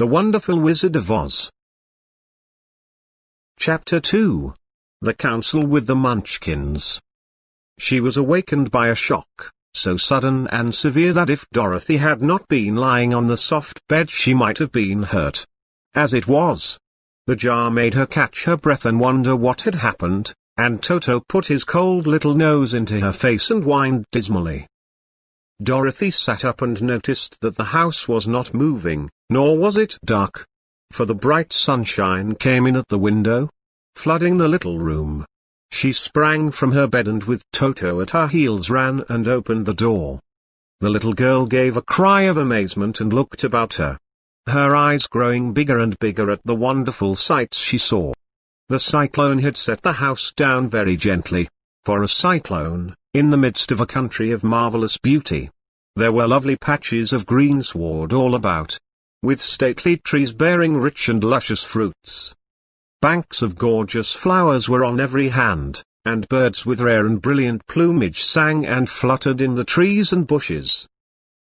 The Wonderful Wizard of Oz. Chapter 2. The Council with the Munchkins. She was awakened by a shock, so sudden and severe that if Dorothy had not been lying on the soft bed she might have been hurt. As it was, the jar made her catch her breath and wonder what had happened, and Toto put his cold little nose into her face and whined dismally. Dorothy sat up and noticed that the house was not moving, nor was it dark, for the bright sunshine came in at the window, flooding the little room. She sprang from her bed and with Toto at her heels ran and opened the door. The little girl gave a cry of amazement and looked about her, her eyes growing bigger and bigger at the wonderful sights she saw. The cyclone had set the house down very gently, for a cyclone, in the midst of a country of marvelous beauty. There were lovely patches of greensward all about, with stately trees bearing rich and luscious fruits. Banks of gorgeous flowers were on every hand, and birds with rare and brilliant plumage sang and fluttered in the trees and bushes.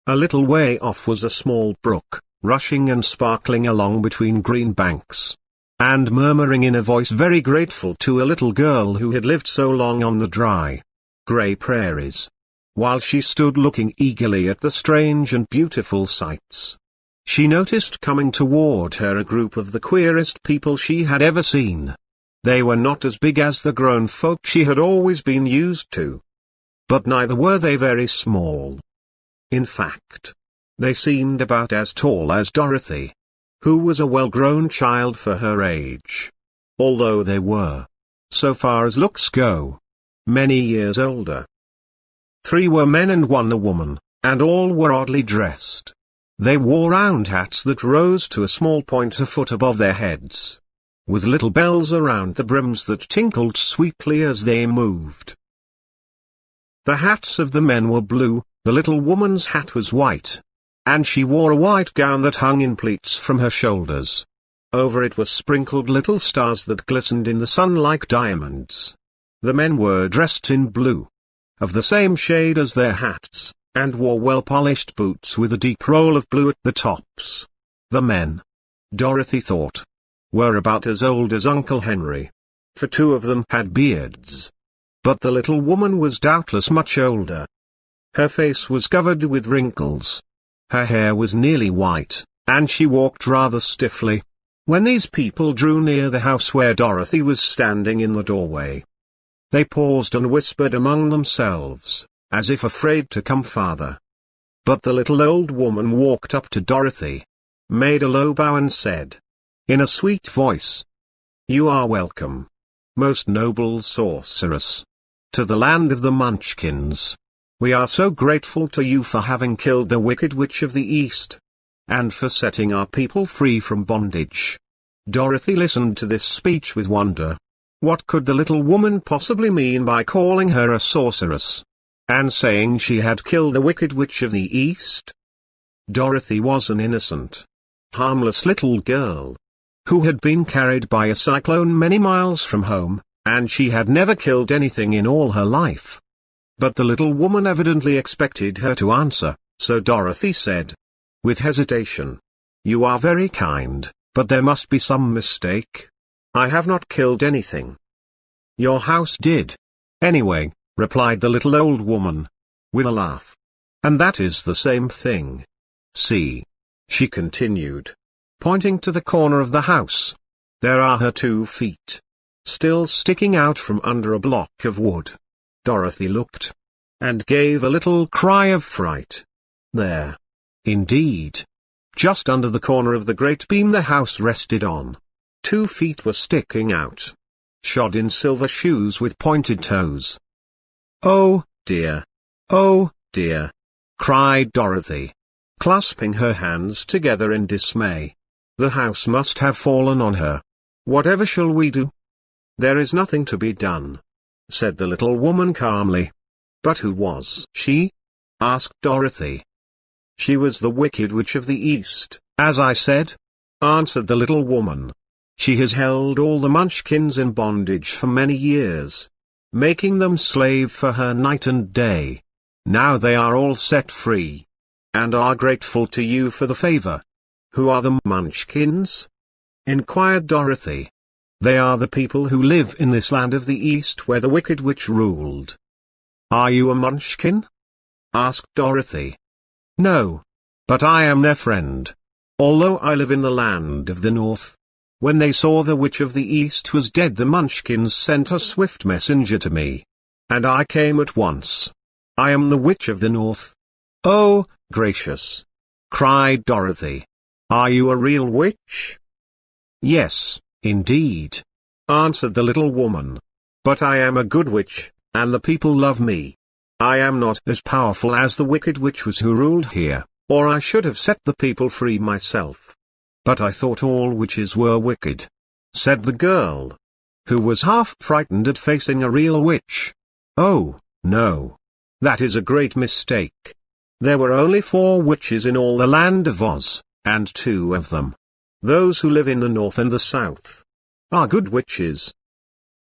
A little way off was a small brook, rushing and sparkling along between green banks, and murmuring in a voice very grateful to a little girl who had lived so long on the dry, grey prairies. While she stood looking eagerly at the strange and beautiful sights, she noticed coming toward her a group of the queerest people she had ever seen. They were not as big as the grown folk she had always been used to, but neither were they very small. In fact, they seemed about as tall as Dorothy, who was a well-grown child for her age, although they were, so far as looks go, many years older. 3 were men and 1 a woman, and all were oddly dressed. They wore round hats that rose to a small point a foot above their heads, with little bells around the brims that tinkled sweetly as they moved. The hats of the men were blue, the little woman's hat was white, and she wore a white gown that hung in pleats from her shoulders. Over it were sprinkled little stars that glistened in the sun like diamonds. The men were dressed in blue, of the same shade as their hats, and wore well-polished boots with a deep roll of blue at the tops. The men, Dorothy thought, were about as old as Uncle Henry, for 2 of them had beards. But the little woman was doubtless much older. Her face was covered with wrinkles. Her hair was nearly white, and she walked rather stiffly. When these people drew near the house where Dorothy was standing in the doorway, they paused and whispered among themselves, as if afraid to come farther. But the little old woman walked up to Dorothy, made a low bow and said, in a sweet voice, "You are welcome, most noble sorceress, to the land of the Munchkins. We are so grateful to you for having killed the Wicked Witch of the East, and for setting our people free from bondage." Dorothy listened to this speech with wonder. What could the little woman possibly mean by calling her a sorceress, and saying she had killed the Wicked Witch of the East? Dorothy was an innocent, harmless little girl, who had been carried by a cyclone many miles from home, and she had never killed anything in all her life. But the little woman evidently expected her to answer, so Dorothy said, with hesitation, "You are very kind, but there must be some mistake. I have not killed anything." "Your house did, anyway," replied the little old woman, with a laugh. "And that is the same thing. See," she continued, pointing to the corner of the house. "There are her 2 feet, still sticking out from under a block of wood." Dorothy looked, and gave a little cry of fright. There, indeed, just under the corner of the great beam the house rested on, 2 feet were sticking out, shod in silver shoes with pointed toes. "Oh, dear! Oh, dear!" cried Dorothy, clasping her hands together in dismay. "The house must have fallen on her. Whatever shall we do?" "There is nothing to be done," said the little woman calmly. "But who was she?" asked Dorothy. "She was the Wicked Witch of the East, as I said," answered the little woman. "She has held all the Munchkins in bondage for many years, making them slave for her night and day. Now they are all set free, and are grateful to you for the favor. Who are the Munchkins? Inquired Dorothy. They are the people who live in this land of the East where the Wicked Witch ruled. Are you a Munchkin? Asked Dorothy. No. But I am their friend. Although I live in the land of the North. When they saw the Witch of the East was dead, the Munchkins sent a swift messenger to me. And I came at once. I am the Witch of the North. Oh, gracious! Cried Dorothy. Are you a real witch? Yes, indeed, answered the little woman. But I am a good witch, and the people love me. I am not as powerful as the Wicked Witch was who ruled here, or I should have set the people free myself. But I thought all witches were wicked, said the girl, who was half frightened at facing a real witch. Oh, no. That is a great mistake. There were only 4 witches in all the land of Oz, and 2 of them, those who live in the North and the South, are good witches.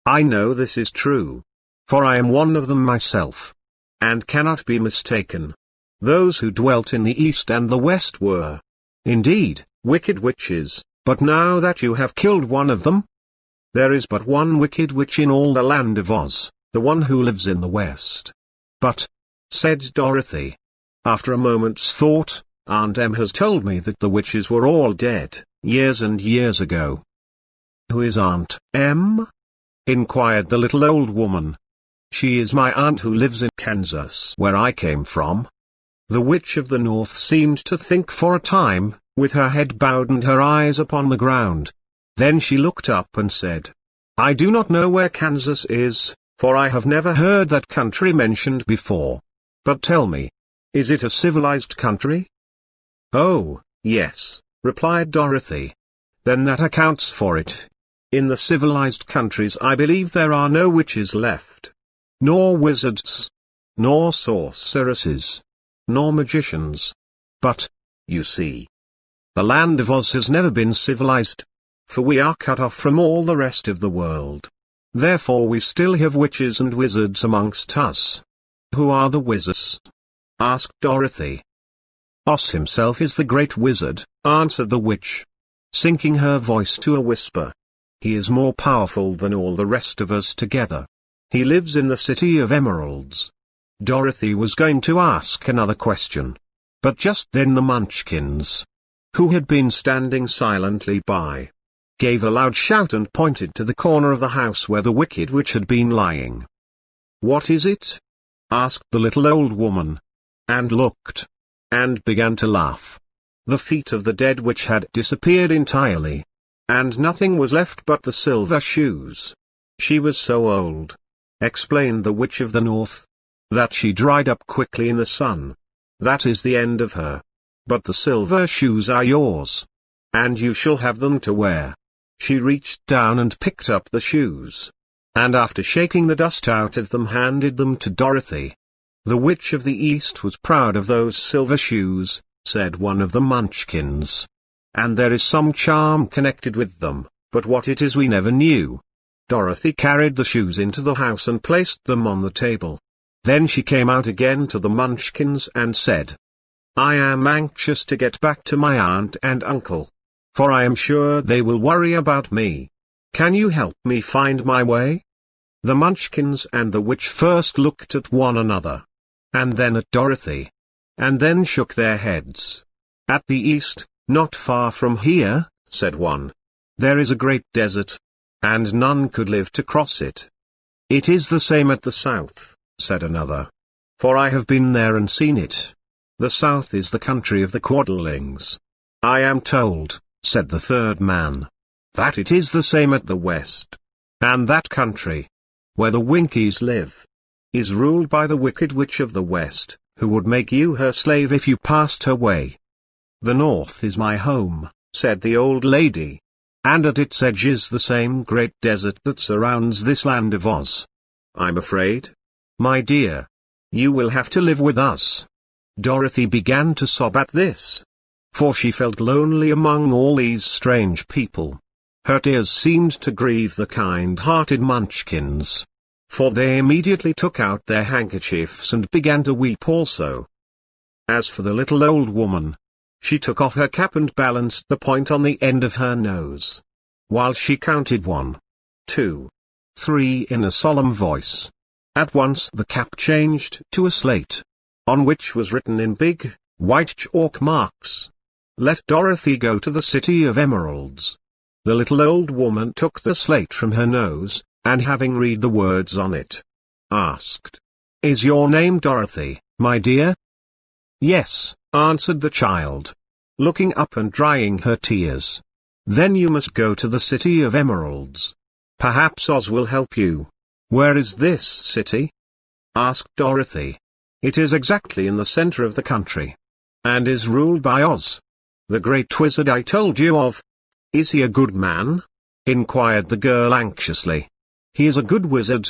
I know this is true, for I am one of them myself, and cannot be mistaken. Those who dwelt in the East and the West were, indeed, wicked witches, but now that you have killed one of them, there is but one wicked witch in all the land of Oz, the one who lives in the West. But, said Dorothy, after a moment's thought, Aunt Em has told me that the witches were all dead, years and years ago. Who is Aunt Em? Inquired the little old woman. She is my aunt who lives in Kansas, where I came from. The Witch of the North seemed to think for a time, with her head bowed and her eyes upon the ground. Then she looked up and said, I do not know where Kansas is, for I have never heard that country mentioned before. But tell me, is it a civilized country? Oh, yes, replied Dorothy. Then that accounts for it. In the civilized countries I believe there are no witches left. Nor wizards. Nor sorceresses. Nor magicians. But, you see, the land of Oz has never been civilized. For we are cut off from all the rest of the world. Therefore we still have witches and wizards amongst us. Who are the wizards? Asked Dorothy. Oz himself is the great wizard, answered the witch, sinking her voice to a whisper. He is more powerful than all the rest of us together. He lives in the City of Emeralds. Dorothy was going to ask another question. But just then the Munchkins, who had been standing silently by, gave a loud shout and pointed to the corner of the house where the Wicked Witch had been lying. What is it? Asked the little old woman. And looked. And began to laugh. The feet of the dead witch had disappeared entirely. And nothing was left but the silver shoes. She was so old, explained the Witch of the North, that she dried up quickly in the sun. That is the end of her. But the silver shoes are yours. And you shall have them to wear. She reached down and picked up the shoes. And after shaking the dust out of them handed them to Dorothy. The Witch of the East was proud of those silver shoes, said one of the Munchkins. And there is some charm connected with them, but what it is we never knew. Dorothy carried the shoes into the house and placed them on the table. Then she came out again to the Munchkins and said, I am anxious to get back to my aunt and uncle. For I am sure they will worry about me. Can you help me find my way? The Munchkins and the witch first looked at one another. And then at Dorothy. And then shook their heads. At the east, not far from here, said one, there is a great desert. And none could live to cross it. It is the same at the south, said another. For I have been there and seen it. The south is the country of the Quadlings. I am told, said the third man, that it is the same at the west. And that country, where the Winkies live, is ruled by the Wicked Witch of the West, who would make you her slave if you passed her way. The north is my home, said the old lady. And at its edge is the same great desert that surrounds this land of Oz. I'm afraid, my dear, you will have to live with us. Dorothy began to sob at this. For she felt lonely among all these strange people. Her tears seemed to grieve the kind-hearted Munchkins. For they immediately took out their handkerchiefs and began to weep also. As for the little old woman, She took off her cap and balanced the point on the end of her nose, while she counted 1, 2, 3 in a solemn voice. At once the cap changed to a slate, on which was written in big, white chalk marks, "Let Dorothy go to the City of Emeralds." The little old woman took the slate from her nose, and having read the words on it, asked, "Is your name Dorothy, my dear?" "Yes," answered the child, looking up and drying her tears. "Then you must go to the City of Emeralds. Perhaps Oz will help you." "Where is this city?" asked Dorothy. "It is exactly in the center of the country, and is ruled by Oz, the great wizard I told you of." "Is he a good man?" inquired the girl anxiously. "He is a good wizard.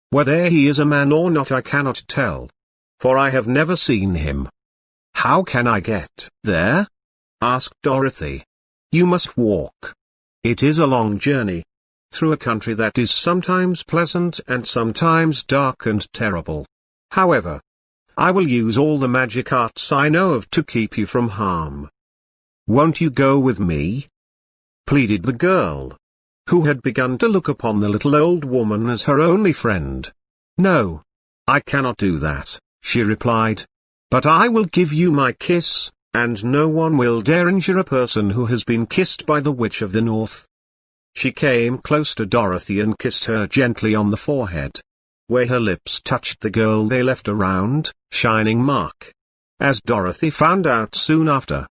Whether he is a man or not I cannot tell, for I have never seen him." "How can I get there?" asked Dorothy. "You must walk. It is a long journey, through a country that is sometimes pleasant and sometimes dark and terrible. However, I will use all the magic arts I know of to keep you from harm. Won't you go with me?" pleaded the girl, who had begun to look upon the little old woman as her only friend. "No, I cannot do that," she replied. "But I will give you my kiss, and no one will dare injure a person who has been kissed by the Witch of the North." She came close to Dorothy and kissed her gently on the forehead. Where her lips touched the girl they left a round, shining mark, as Dorothy found out soon after.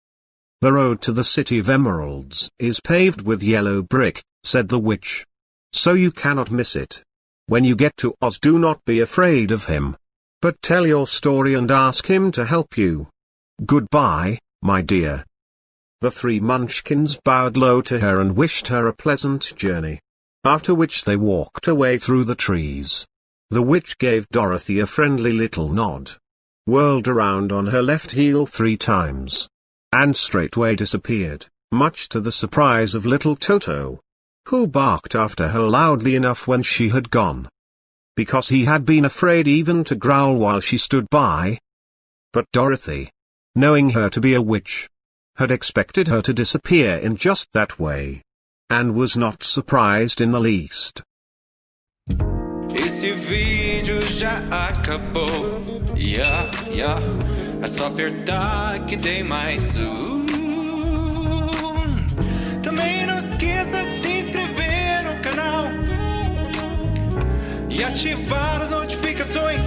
"The road to the City of Emeralds is paved with yellow brick," said the witch, "so you cannot miss it. When you get to Oz, do not be afraid of him, but tell your story and ask him to help you. Goodbye, my dear." The 3 Munchkins bowed low to her and wished her a pleasant journey, after which they walked away through the trees. The witch gave Dorothy a friendly little nod, whirled around on her left heel 3 times, and straightway disappeared, much to the surprise of little Toto, who barked after her loudly enough when she had gone, because he had been afraid even to growl while she stood by. But Dorothy, knowing her to be a witch, had expected her to disappear in just that way, and was not surprised in the least. Esse vídeo já acabou. É só apertar que tem mais um. Também não esqueça de se inscrever no canal e ativar as notificações.